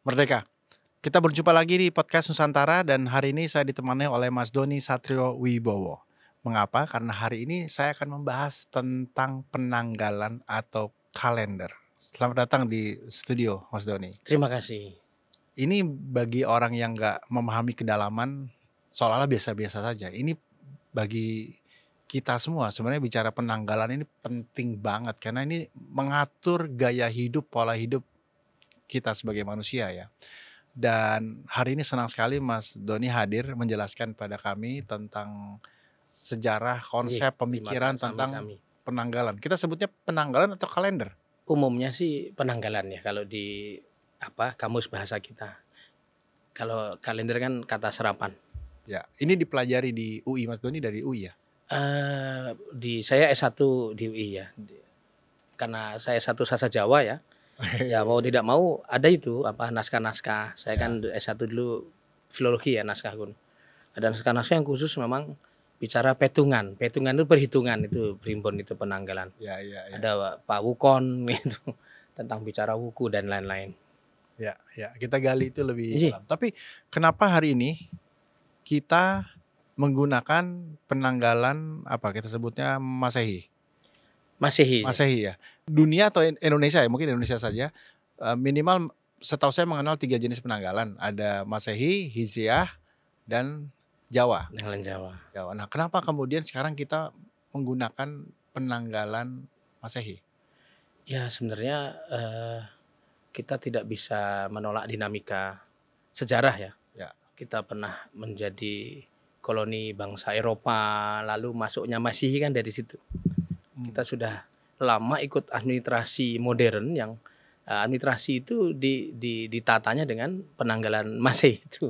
Merdeka. Kita berjumpa lagi di podcast Nusantara dan hari ini saya ditemani oleh Mas Doni Satrio Wibowo. Mengapa? Karena hari ini saya akan membahas tentang penanggalan atau kalender. Selamat datang di studio, Mas Doni. Terima kasih. Ini bagi orang yang nggak memahami kedalaman, seolah-olah biasa-biasa saja. Ini bagi kita semua sebenarnya bicara penanggalan ini penting banget karena ini mengatur gaya hidup, pola hidup kita sebagai manusia ya. Dan hari ini senang sekali Mas Doni hadir menjelaskan pada kami tentang sejarah, Nggih, konsep, terima pemikiran tentang sami-sami. penanggalan. Kita sebutnya penanggalan atau kalender? Umumnya sih penanggalan ya kalau di kamus bahasa kita. Kalau kalender kan kata serapan. Ya, ini dipelajari di UI, Mas Doni dari UI ya? Saya S1 di UI ya. Karena saya satu sastra Jawa ya. Ya mau tidak mau ada itu naskah-naskah. Saya Ya, kan S1 dulu filologi ya naskah kun. Ada naskah-naskah yang khusus memang bicara petungan. Petungan itu perhitungan itu primbon itu penanggalan. ya, ya, ya. Ada Pak Wukon gitu tentang bicara wuku dan lain-lain. Ya, ya, kita gali itu lebih Iya, dalam. Tapi kenapa hari ini kita menggunakan penanggalan apa kita sebutnya Masehi? Masehi ya. Masehi ya. Dunia atau Indonesia ya, mungkin Indonesia saja. Minimal setahu saya mengenal 3 jenis penanggalan. Ada Masehi, Hijriah, dan Jawa. Penanggalan Jawa. Jawa. Nah, kenapa kemudian sekarang kita menggunakan penanggalan Masehi? Ya sebenarnya, kita tidak bisa menolak dinamika sejarah ya. Ya. Kita pernah menjadi koloni bangsa Eropa, lalu masuknya Masehi kan dari situ. Kita sudah lama ikut administrasi modern yang, administrasi itu ditatanya dengan penanggalan Masehi itu.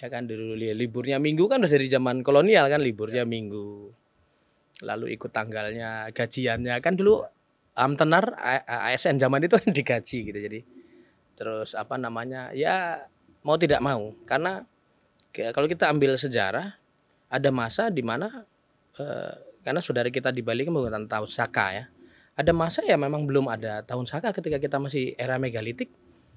Ya kan dulu liburnya Minggu kan udah dari zaman kolonial kan liburnya Minggu. Lalu ikut tanggalnya, gajiannya kan dulu Amtenar ASN zaman itu kan digaji gitu. Jadi terus ya mau tidak mau karena kalau kita ambil sejarah ada masa di mana karena saudara kita di Bali kan menggunakan tahun Saka ya. Ada masa ya memang belum ada tahun Saka ketika kita masih era megalitik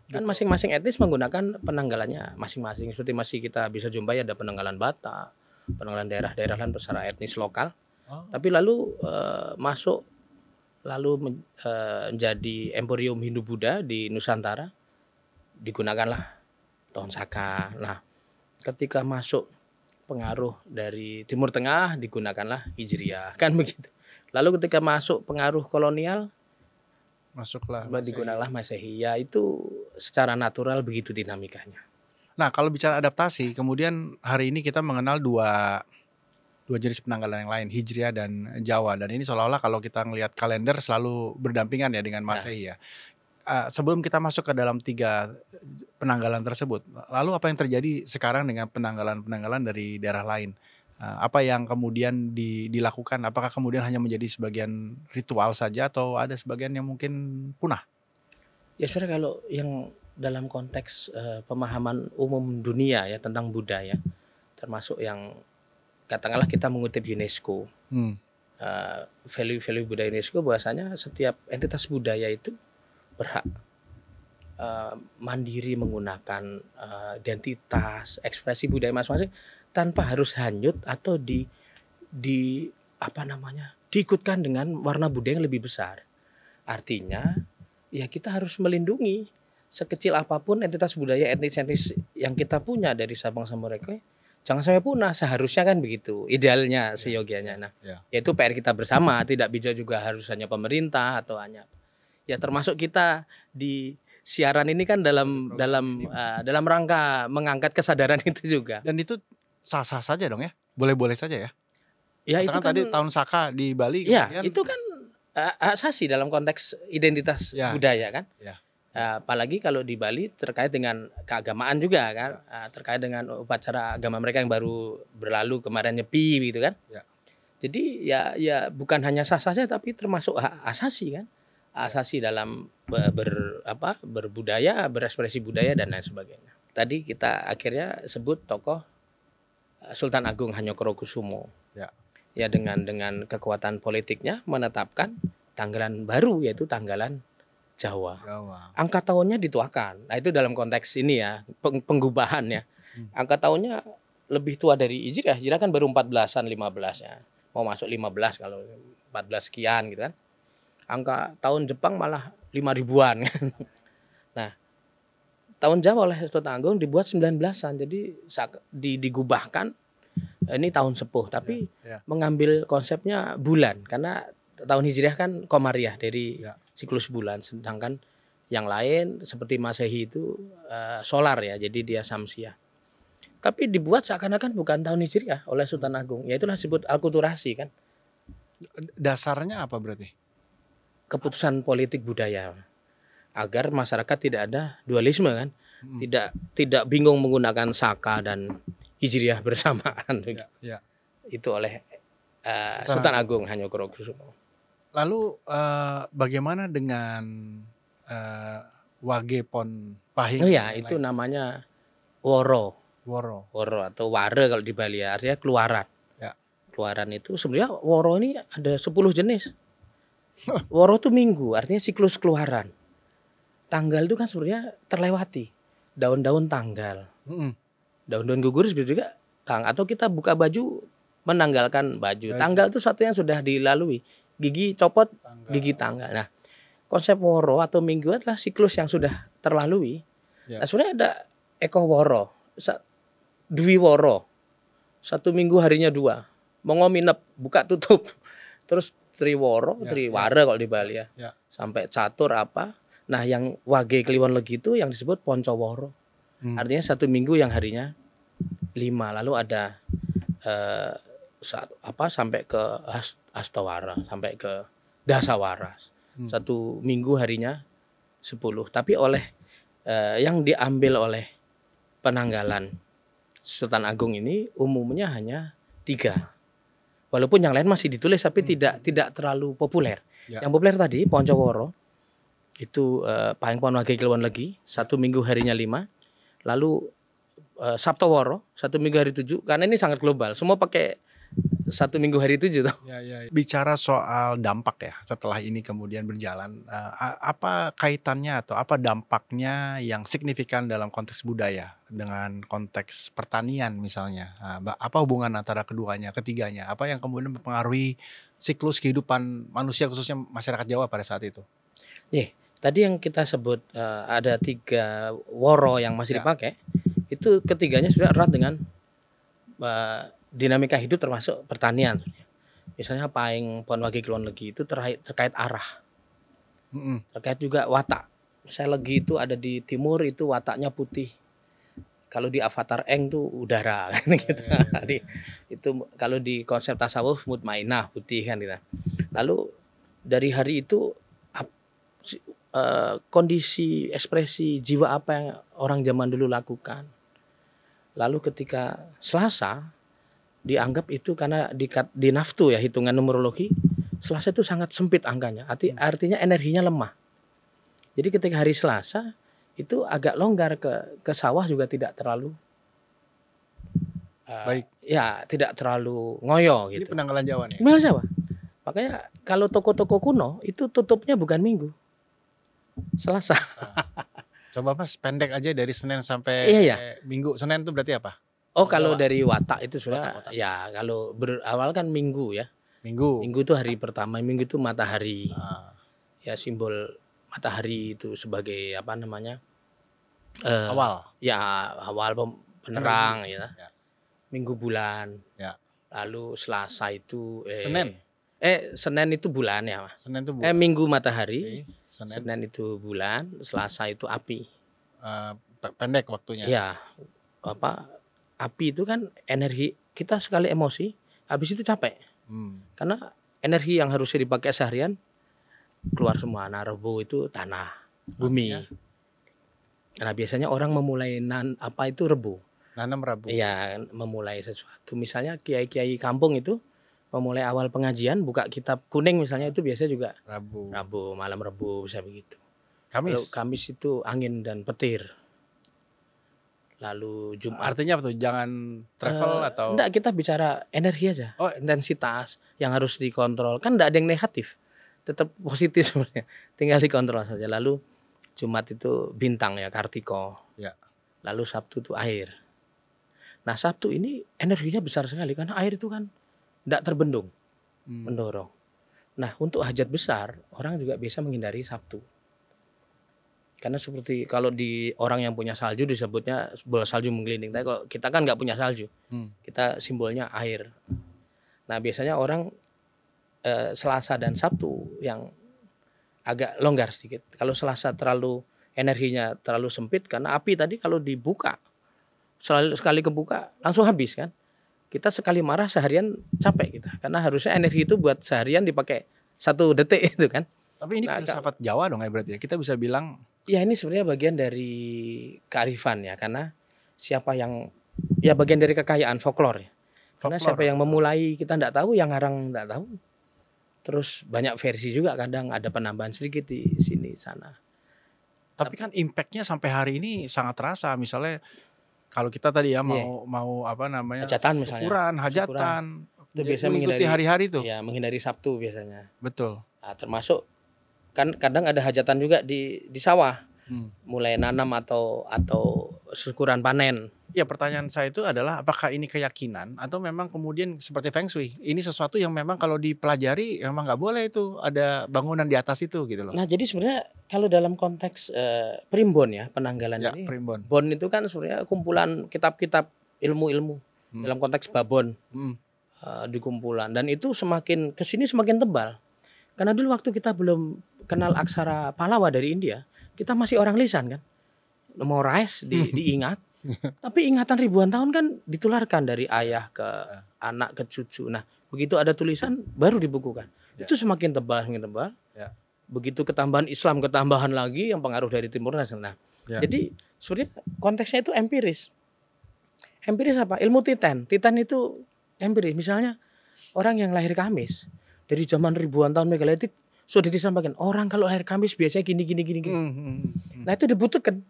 kan Betul. masing-masing etnis menggunakan penanggalannya masing-masing. Seperti masih kita bisa jumpai ada penanggalan Batak, penanggalan daerah-daerah lain secara etnis lokal. Oh, Tapi lalu masuk menjadi Emporium Hindu-Buddha di Nusantara, digunakanlah tahun Saka. Nah, ketika masuk pengaruh dari Timur Tengah, digunakanlah Hijriah, kan begitu. Lalu ketika masuk pengaruh kolonial, masuklah Masehi. digunakanlah Masehi. Ya itu secara natural begitu dinamikanya. Nah, kalau bicara adaptasi, kemudian hari ini kita mengenal dua jenis penanggalan yang lain, Hijriah dan Jawa. Dan ini seolah-olah kalau kita ngelihat kalender selalu berdampingan ya dengan Ya. Masehi ya. Sebelum kita masuk ke dalam 3 penanggalan tersebut, lalu apa yang terjadi sekarang dengan penanggalan-penanggalan dari daerah lain? Apa yang kemudian dilakukan? Apakah kemudian hanya menjadi sebagian ritual saja atau ada sebagian yang mungkin punah? Ya sebenarnya kalau yang dalam konteks pemahaman umum dunia ya tentang budaya, termasuk yang katakanlah kita mengutip UNESCO, value-value budaya UNESCO bahwasanya setiap entitas budaya itu berhak mandiri menggunakan identitas, ekspresi budaya masing-masing tanpa harus hanyut atau diikutkan dengan warna budaya yang lebih besar. Artinya ya kita harus melindungi sekecil apapun entitas budaya etnis-etnis yang kita punya dari Sabang sampai Merauke jangan sampai punah, seharusnya kan begitu idealnya seyogianya. Nah, Ya. yaitu PR kita bersama, tidak bisa juga harus hanya pemerintah atau hanya ya termasuk kita di siaran ini kan dalam rangka mengangkat kesadaran itu juga. Dan itu sah-sah saja dong ya? Boleh-boleh saja ya? Ya itu Katakan kan tadi tahun Saka di Bali ya kemudian itu kan asasi dalam konteks identitas ya, budaya kan. ya. Apalagi kalau di Bali terkait dengan keagamaan juga kan, terkait dengan upacara agama mereka yang baru berlalu kemarin Nyepi gitu kan. Ya. Jadi ya bukan hanya sah saja tapi termasuk hak asasi kan. Asasi dalam berbudaya, berekspresi budaya dan lain sebagainya. Tadi kita akhirnya sebut tokoh Sultan Agung Hanyokrokusumo. Ya. Ya dengan kekuatan politiknya menetapkan tanggalan baru yaitu tanggalan Jawa. Jawa. Angka tahunnya dituakan. Nah, itu dalam konteks ini ya, penggubahan ya. Angka tahunnya lebih tua dari Hijriah. Hijriah kan baru 14-an, 15 ya. Mau masuk 15 kalau 14 sekian gitu kan. Angka tahun Jepang malah 5 ribuan kan. Nah, tahun Jawa oleh Sultan Agung dibuat 19-an. Jadi digubahkan ini tahun sepuh, tapi mengambil konsepnya bulan karena tahun Hijriah kan Komariah dari siklus bulan, sedangkan yang lain seperti Masehi itu solar ya, jadi dia Samsiah. Tapi dibuat seakan-akan bukan tahun Hijriah oleh Sultan Agung. Ya itulah disebut alkulturasi kan. Dasarnya apa berarti? Keputusan politik budaya agar masyarakat tidak ada dualisme kan. Tidak bingung menggunakan Saka dan Hijriah bersamaan. Itu oleh Sultan Agung Hanyokrokusumo. Lalu bagaimana dengan Wage Pon Pahing? Oh ya, itu namanya Woro. Woro Atau Ware kalau di Bali ya, artinya keluaran. Keluaran itu sebenarnya Woro ini ada 10 jenis. Woro itu minggu, artinya siklus keluaran. Tanggal itu kan sebenarnya terlewati. Daun-daun tanggal. Daun-daun gugur juga atau kita buka baju menanggalkan baju. Tanggal itu satu yang sudah dilalui. Gigi copot, gigi tanggal. Nah, konsep Woro atau minggu adalah siklus yang sudah terlalui. Nah, sebenarnya ada Eko Woro, Dwi Woro. 1 minggu harinya 2. Mongo minep, buka tutup. Terus Triworo, Triwara kalau di Bali ya. Sampai catur apa. Nah, yang Wage Kliwon Legi itu yang disebut Poncoworo. Artinya 1 minggu yang harinya 5. Lalu ada sampai ke Hastawara, sampai ke Dasawaras. 1 minggu harinya 10. Tapi oleh yang diambil oleh penanggalan Sultan Agung ini umumnya hanya 3. Walaupun yang lain masih ditulis tapi tidak terlalu populer. Yang populer tadi Poncoworo itu Pahing Pon Wage Kliwon Legi 1 minggu harinya 5. Lalu Sabtoworo 1 minggu hari 7. Karena ini sangat global. Semua pakai 1 minggu hari 7 tuh. Bicara soal dampak ya setelah ini kemudian berjalan, apa kaitannya atau apa dampaknya yang signifikan dalam konteks budaya dengan konteks pertanian misalnya? Apa hubungan antara ketiganya? Apa yang kemudian mempengaruhi siklus kehidupan manusia khususnya masyarakat Jawa pada saat itu? Tadi yang kita sebut ada 3 woro yang masih dipakai. Itu ketiganya sebenarnya erat dengan dinamika hidup termasuk pertanian. Misalnya Pahing Pon Wage Kliwon Legi itu terkait arah. Terkait juga watak. Misalnya Legi itu ada di timur itu wataknya putih. Kalau di Avatar Eng tuh udara kan gitu. Itu kalau di konsep tasawuf mutmainah putih kan gitu. Lalu dari hari itu kondisi ekspresi jiwa apa yang orang zaman dulu lakukan. Lalu ketika Selasa dianggap itu karena di naftu ya hitungan numerologi Selasa itu sangat sempit angkanya, artinya energinya lemah. Jadi ketika hari Selasa itu agak longgar ke sawah juga tidak terlalu tidak terlalu ngoyo gitu. Ini penanggalan Jawa nih. Penanggalan Jawa. Makanya kalau toko-toko kuno itu tutupnya bukan Minggu, Selasa. Coba Mas pendek aja dari Senin sampai Minggu. Senin itu berarti apa? Kalau dari watak itu sebenarnya ya kalau berawal kan Minggu ya. Minggu itu hari pertama, Minggu itu matahari. Ya simbol matahari itu sebagai apa namanya? Awal. Ya awal penerang ya. Minggu bulan. Lalu Selasa itu Senin itu bulan ya, Mas. Senin itu bulan. Minggu matahari. Senin itu bulan, Selasa itu api. Pendek waktunya. Ya. Api itu kan energi kita sekali emosi, habis itu capek. Karena energi yang harusnya dipakai seharian keluar semua. Nah, Rebu itu tanah, bumi. Nah, biasanya orang memulai itu Rebu. Nanam Rabu. Iya, memulai sesuatu. Misalnya kiai-kiai kampung itu memulai awal pengajian buka kitab kuning misalnya itu biasa juga Rabu, malam Rebu bisa begitu. Kamis itu angin dan petir. Lalu Jumat. Artinya apa tuh? Jangan travel atau? Enggak, kita bicara energi aja. Intensitas yang harus dikontrol. Kan enggak ada yang negatif. tetap positif sebenarnya, tinggal dikontrol saja. Lalu Jumat itu bintang ya, Kartiko. Ya. Lalu Sabtu itu air. Nah Sabtu ini energinya besar sekali karena air itu kan tidak terbendung, mendorong. Nah untuk hajat besar orang juga bisa menghindari Sabtu. Karena seperti kalau di orang yang punya salju disebutnya bola salju menggelinding. Tapi kalau kita kan nggak punya salju, kita simbolnya air. Nah biasanya orang Selasa dan Sabtu yang agak longgar sedikit. Kalau Selasa terlalu energinya terlalu sempit karena api tadi kalau dibuka sekali kebuka langsung habis kan. Kita sekali marah seharian capek kita karena harusnya energi itu buat seharian dipakai 1 detik itu kan. Tapi ini filsafat Jawa dong ya berarti ya. Kita bisa bilang ya ini sebenarnya bagian dari kearifan ya, karena siapa yang ya bagian dari kekayaan folklore ya. Karena siapa yang memulai kita enggak tahu, yang ngarang enggak tahu. Terus banyak versi juga, kadang ada penambahan sedikit di sini sana. Tapi kan impact-nya sampai hari ini sangat terasa. Misalnya kalau kita tadi ya mau apa namanya, hajatan misalnya, syukuran, hajatan, itu biasanya mengikuti hari-hari tuh. Ya menghindari Sabtu biasanya. Betul. Nah, termasuk kan kadang ada hajatan juga di sawah, mulai nanam atau syukuran panen. Ya pertanyaan saya itu adalah apakah ini keyakinan atau memang kemudian seperti Feng Shui, ini sesuatu yang memang kalau dipelajari memang nggak boleh itu ada bangunan di atas itu gitu loh. Nah jadi sebenarnya kalau dalam konteks primbon ya, penanggalan ya, ini primbon. Bon itu kan sebenarnya kumpulan kitab-kitab ilmu-ilmu dalam konteks babon di kumpulan, dan itu semakin kesini semakin tebal. Karena dulu waktu kita belum kenal aksara Palawa dari India, kita masih orang lisan kan, memorize diingat. Tapi ingatan ribuan tahun kan ditularkan dari ayah ke anak ke cucu. Nah begitu ada tulisan baru dibukukan. Itu semakin tebal, semakin tebal. Begitu ketambahan Islam, ketambahan lagi yang pengaruh dari Timur Tengah. Nah, jadi sebenarnya konteksnya itu empiris. Empiris apa? Ilmu Titan. Titan itu empiris. Misalnya orang yang lahir Kamis dari zaman ribuan tahun megalitik sudah disampaikan orang kalau lahir Kamis biasanya gini. Nah itu dibutuhkan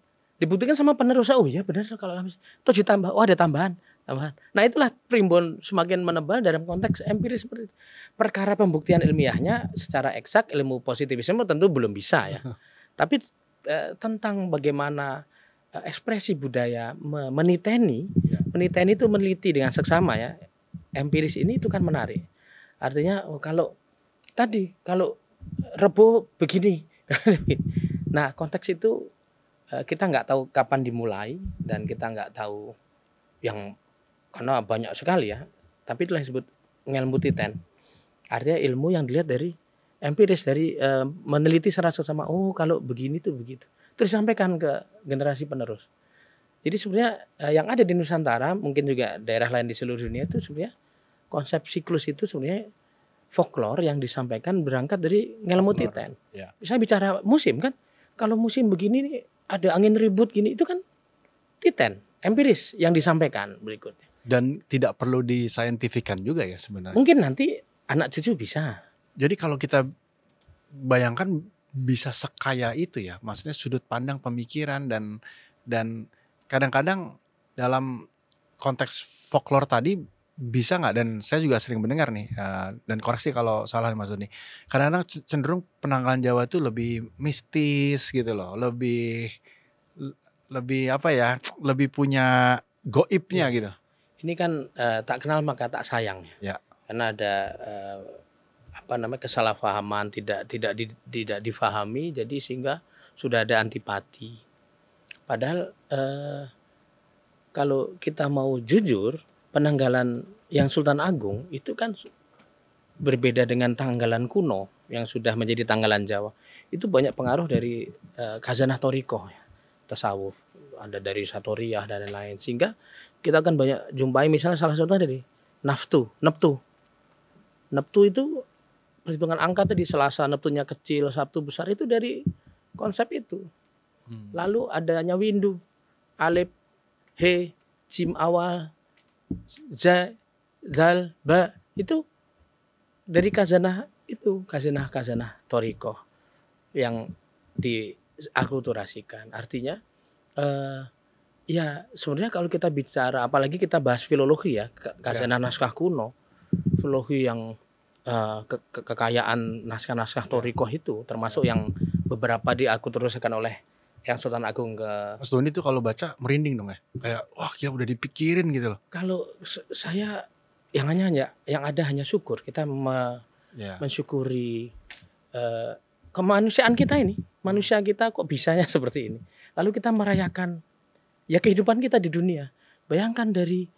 sama penerus. Oh iya benar kalau Kamis. Terus ditambah, oh ada tambahan. Nah itulah primbon semakin menebal dalam konteks empiris seperti itu. Perkara pembuktian ilmiahnya secara eksak ilmu positivisme tentu belum bisa ya. Tapi tentang bagaimana ekspresi budaya meniteni itu meneliti dengan seksama ya. Empiris ini itu kan menarik. Artinya kalau Rebo begini. Nah konteks itu kita nggak tahu kapan dimulai dan kita nggak tahu yang karena banyak sekali ya. Tapi itulah yang disebut ilmu Titan. Artinya ilmu yang dilihat dari empiris, dari meneliti secara seksama. Oh kalau begini tuh begitu. Terus sampaikan ke generasi penerus. Jadi sebenarnya yang ada di Nusantara, mungkin juga daerah lain di seluruh dunia itu sebenarnya konsep siklus itu sebenarnya folklore yang disampaikan berangkat dari ilmu Titan. Misalnya bicara musim kan, kalau musim begini nih ada angin ribut gini, itu kan Titan, empiris yang disampaikan berikutnya. Dan tidak perlu disaintifikan juga ya sebenarnya. Mungkin nanti anak cucu bisa. Jadi kalau kita bayangkan bisa sekaya itu ya, maksudnya sudut pandang pemikiran dan kadang-kadang dalam konteks folklore tadi bisa nggak, dan saya juga sering mendengar nih, dan koreksi kalau salah Mas Doni, kadang-kadang cenderung penanggalan Jawa itu lebih mistis gitu loh, lebih apa ya, lebih punya goibnya gitu. Ini kan tak kenal maka tak sayang ya. Karena ada kesalahpahaman, tidak difahami, jadi sehingga sudah ada antipati. Padahal kalau kita mau jujur, penanggalan yang Sultan Agung itu kan berbeda dengan tanggalan kuno yang sudah menjadi tanggalan Jawa. Itu banyak pengaruh dari khazanah thariqah ya, tasawuf, ada dari Satoriyah dan lain-lain. Sehingga kita akan banyak jumpai misalnya salah satu dari Neptu itu perhitungan angka tadi, Selasa Neptunya kecil, Sabtu besar, itu dari konsep itu. Lalu adanya Windu, Alif, He, Jim awal, Za, Zal, Ba, itu dari khazanah thariqah yang diakulturasikan. Artinya ya sebenarnya kalau kita bicara, apalagi kita bahas filologi ya, khazanah naskah kuno, filologi yang kekayaan naskah-naskah Torikoh itu, termasuk yang beberapa aku teruskan oleh yang Sultan Agung ke. Mas Doni tuh kalau baca merinding dong ya, kayak wah ya udah dipikirin gitu loh. Kalau saya yang ada hanya syukur, kita mensyukuri kemanusiaan kita ini, manusia kita kok bisanya seperti ini. Lalu kita merayakan ya kehidupan kita di dunia. Bayangkan dari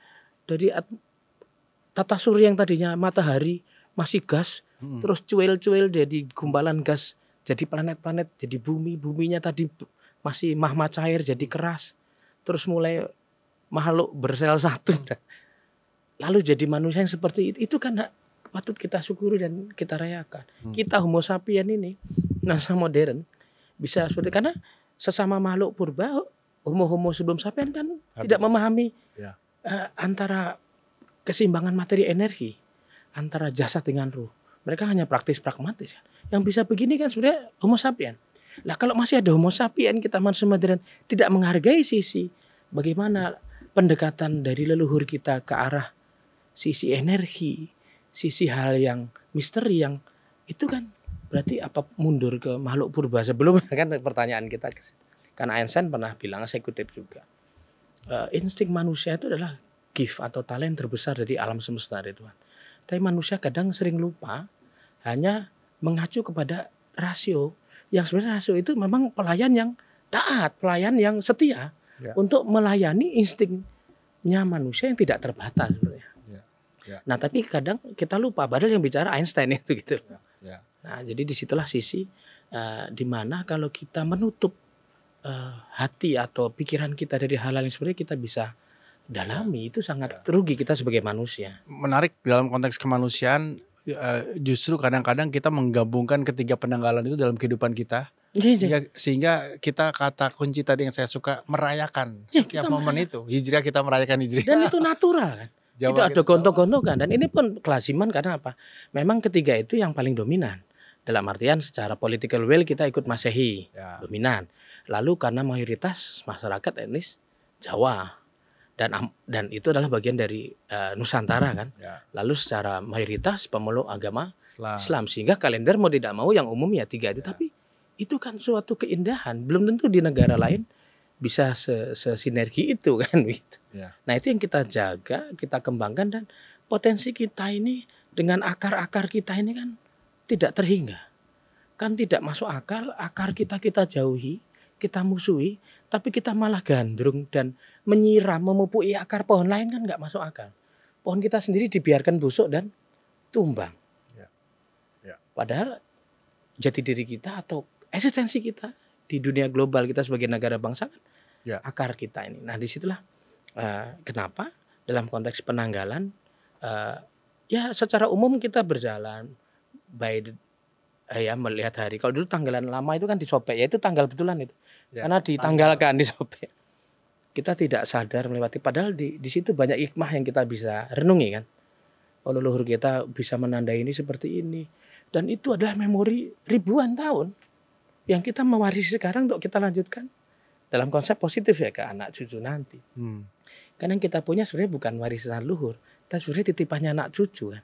tata surya yang tadinya matahari masih gas, terus cuil-cuil jadi gumpalan gas, jadi planet-planet, jadi buminya tadi masih magma cair jadi keras, terus mulai makhluk bersel satu, lalu jadi manusia yang seperti itu kan patut kita syukuri dan kita rayakan. Kita Homo sapien ini, masa modern bisa seperti, karena sesama makhluk purba, Homo sebelum sapien kan tidak memahami antara keseimbangan materi energi, antara jasad dengan ruh. Mereka hanya praktis pragmatis. Yang bisa begini kan sebenarnya Homo sapien. Nah kalau masih ada Homo sapien, kita manusia modern tidak menghargai sisi bagaimana pendekatan dari leluhur kita ke arah sisi energi, sisi hal yang misteri, yang itu kan berarti apa mundur ke makhluk purba sebelum, kan pertanyaan kita ke situ. Karena Einstein pernah bilang, saya kutip juga, insting manusia itu adalah gift atau talent terbesar dari alam semesta itu. Tapi manusia kadang sering lupa, hanya mengacu kepada rasio, yang sebenarnya rasio itu memang pelayan yang taat, pelayan yang setia untuk melayani instingnya manusia yang tidak terbatas sebenarnya. Nah tapi kadang kita lupa, padahal yang bicara Einstein itu gitu. Nah jadi disitulah sisi di mana kalau kita menutup hati atau pikiran kita dari hal-hal yang sebenarnya kita bisa dalami, itu sangat rugi kita sebagai manusia. Menarik dalam konteks kemanusiaan, justru kadang-kadang kita menggabungkan ketiga penanggalan itu dalam kehidupan kita. Sehingga kita, kata kunci tadi yang saya suka, merayakan setiap momen itu. Hijriah, kita merayakan hijriah. Dan itu natural kan. Itu ada gontok-gontokan, dan ini pun kelaziman karena apa? Memang ketiga itu yang paling dominan. Dalam artian secara political will kita ikut Masehi, dominan. Lalu karena mayoritas masyarakat etnis Jawa, dan itu adalah bagian dari Nusantara kan. Lalu secara mayoritas pemeluk agama Islam, sehingga kalender mau tidak mau yang umum ya tiga itu. Tapi itu kan suatu keindahan, belum tentu di negara lain bisa sesinergi itu kan gitu. Nah itu yang kita jaga, kita kembangkan, dan potensi kita ini dengan akar-akar kita ini kan tidak terhingga. Kan tidak masuk akal, akar kita jauhi, kita musuhi, tapi kita malah gandrung dan menyiram, memupui akar pohon lain, kan nggak masuk akal. Pohon kita sendiri dibiarkan busuk dan tumbang. Padahal jati diri kita atau eksistensi kita di dunia global, kita sebagai negara bangsa kan akar kita ini. Nah disitulah kenapa dalam konteks penanggalan ya secara umum kita berjalan melihat hari. Kalau dulu tanggalan lama itu kan disobek, ya itu tanggal betulan itu. Karena ditanggalkan, disobek. Kita tidak sadar melewati, padahal di situ banyak hikmah yang kita bisa renungi kan. Leluhur kita bisa menandai ini seperti ini, dan itu adalah memori ribuan tahun yang kita mewarisi sekarang untuk kita lanjutkan dalam konsep positif ya ke anak cucu nanti. Karena yang kita punya sebenarnya bukan warisan leluhur, tapi sebenarnya titipannya anak cucu kan.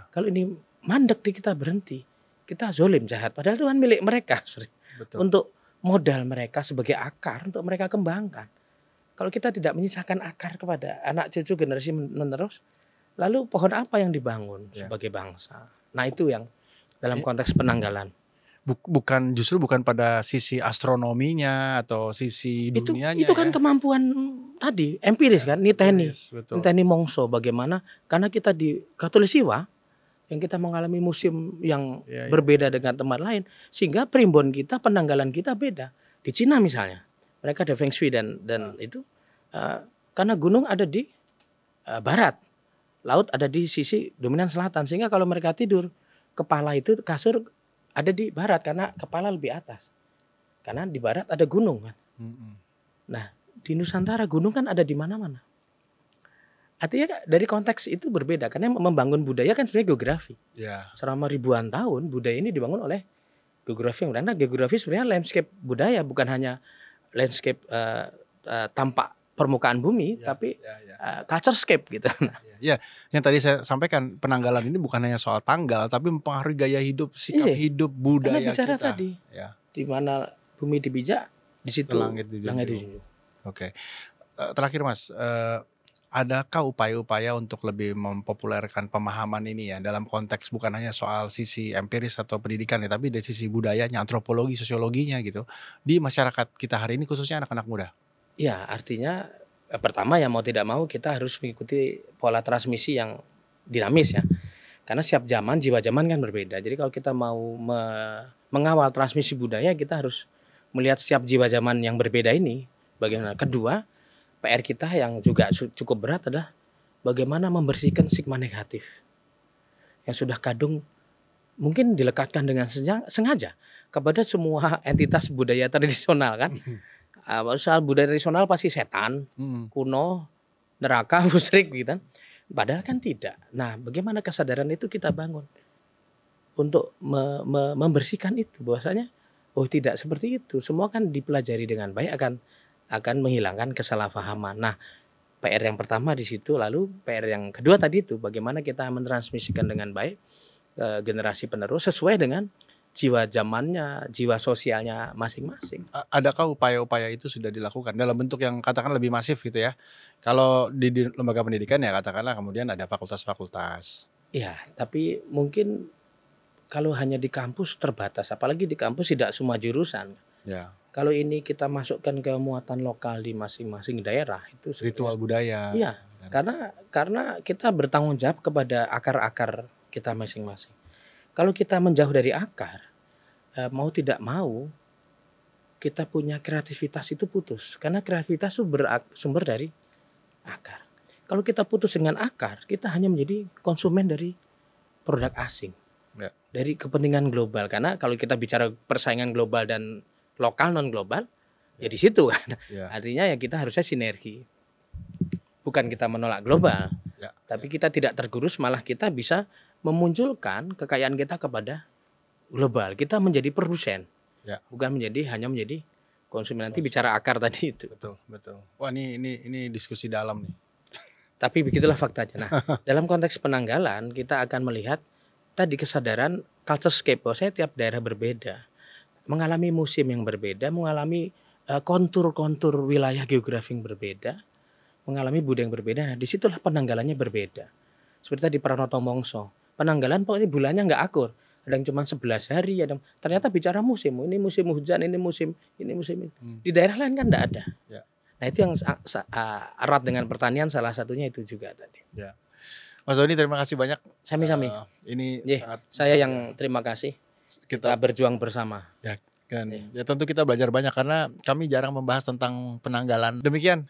Kalau ini mandek di kita berhenti, kita zolim, jahat, padahal itu kan milik mereka. Untuk modal mereka sebagai akar untuk mereka kembangkan. Kalau kita tidak menyisakan akar kepada anak cucu generasi menerus, lalu pohon apa yang dibangun sebagai bangsa? Nah itu yang dalam konteks penanggalan. Justru bukan pada sisi astronominya atau sisi dunianya. Itu kan kemampuan tadi empiris kan, niteni mongso bagaimana, karena kita di Katolisiwa yang kita mengalami musim yang berbeda dengan tempat lain, sehingga primbon kita, penanggalan kita beda. Di Cina misalnya, mereka ada Feng Shui dan itu karena gunung ada di barat, laut ada di sisi dominan selatan, sehingga kalau mereka tidur, kepala itu kasur ada di barat karena kepala lebih atas. Karena di barat ada gunung kan. Nah, di Nusantara gunung kan ada di mana-mana. Artinya dari konteks itu berbeda, karena membangun budaya kan sebenarnya geografi. Selama ribuan tahun budaya ini dibangun oleh geografi, karena geografi sebenarnya landscape budaya, bukan hanya landscape tampak permukaan bumi, Ya, tapi ya, ya. culturescape gitu. Ya, yang tadi saya sampaikan, penanggalan ini bukan hanya soal tanggal, tapi mempengaruhi gaya hidup, sikap Iya, hidup, karena budaya bicara kita. tadi, Ya, di mana bumi dipijak, di situ langit langit dijunjung. dijunjung. Oke. Terakhir Mas, adakah upaya-upaya untuk lebih mempopulerkan pemahaman ini ya, dalam konteks bukan hanya soal sisi empiris atau pendidikan ya, tapi dari sisi budayanya, antropologi, sosiologinya gitu, di masyarakat kita hari ini khususnya anak-anak muda? Ya, artinya pertama ya mau tidak mau kita harus mengikuti pola transmisi yang dinamis ya. Karena setiap zaman, jiwa zaman kan berbeda. Jadi kalau kita mau mengawal transmisi budaya, kita harus melihat setiap jiwa zaman yang berbeda ini bagaimana. Kedua, PR kita yang juga cukup berat adalah bagaimana membersihkan stigma negatif yang sudah kadung mungkin dilekatkan dengan sengaja kepada semua entitas budaya tradisional kan. Soal budaya tradisional pasti setan, Mhm. kuno, neraka, musyrik gitu kan. Padahal kan tidak. Nah, bagaimana kesadaran itu kita bangun untuk membersihkan itu bahwasanya oh tidak seperti itu. Semua kan dipelajari dengan baik akan menghilangkan kesalahpahaman. Nah, PR yang pertama di situ, lalu PR yang kedua tadi itu bagaimana kita mentransmisikan dengan baik ke generasi penerus sesuai dengan jiwa zamannya, jiwa sosialnya masing-masing. Adakah upaya-upaya itu sudah dilakukan dalam bentuk yang katakan lebih masif gitu ya? Kalau di lembaga pendidikan ya katakanlah kemudian ada fakultas-fakultas. Ya, tapi mungkin kalau hanya di kampus terbatas, apalagi di kampus tidak semua jurusan. Ya, Kalau ini kita masukkan ke muatan lokal di masing-masing daerah itu ritual sebetulnya budaya iya, dan karena kita bertanggung jawab kepada akar-akar kita masing-masing. Kalau kita menjauh dari akar, mau tidak mau kita punya kreativitas itu putus, karena kreativitas itu bersumber dari akar. Kalau kita putus dengan akar, kita hanya menjadi konsumen dari produk asing, ya, dari kepentingan global. Karena kalau kita bicara persaingan global dan lokal non global, ya di situ kan. ya, Artinya ya kita harusnya sinergi. Bukan kita menolak global, ya, tapi kita tidak tergerus, malah kita bisa memunculkan kekayaan kita kepada global. Kita menjadi produsen, ya. bukan hanya menjadi konsumen. Nanti bicara akar tadi itu. Betul, betul. Wah, ini diskusi dalam nih. Tapi begitulah faktanya. Nah, dalam konteks penanggalan kita akan melihat tadi kesadaran culturescape, bahwa tiap daerah berbeda, mengalami musim yang berbeda, mengalami kontur-kontur wilayah geografi yang berbeda, mengalami budaya yang berbeda. Nah, disitulah penanggalannya berbeda. Seperti tadi Pranoto Mongso, penanggalan pokoknya bulannya nggak akur. Ada yang cuma 11 hari, ternyata bicara musim. Ini musim hujan, ini musim ini. Di daerah lain kan enggak ada. Ya. Nah, itu yang erat dengan pertanian, salah satunya itu juga tadi. Ya. Mas Doni, terima kasih banyak. Sami-sami. Ini Yeah, sangat saya yang terima kasih. Kita berjuang bersama. ya kan. Iya. Ya tentu kita belajar banyak karena kami jarang membahas tentang penanggalan. Demikian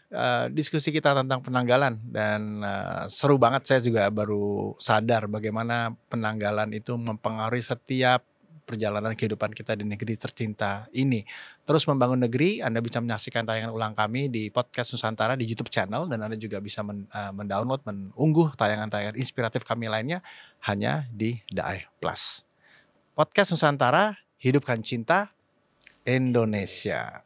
diskusi kita tentang penanggalan dan seru banget, saya juga baru sadar bagaimana penanggalan itu mempengaruhi setiap perjalanan kehidupan kita di negeri tercinta ini. Terus membangun negeri, Anda bisa menyaksikan tayangan ulang kami di Podcast Nusantara di YouTube channel, dan Anda juga bisa mendownload, mengunggah tayangan-tayangan inspiratif kami lainnya hanya di Daai Plus. Podcast Nusantara, hidupkan cinta Indonesia.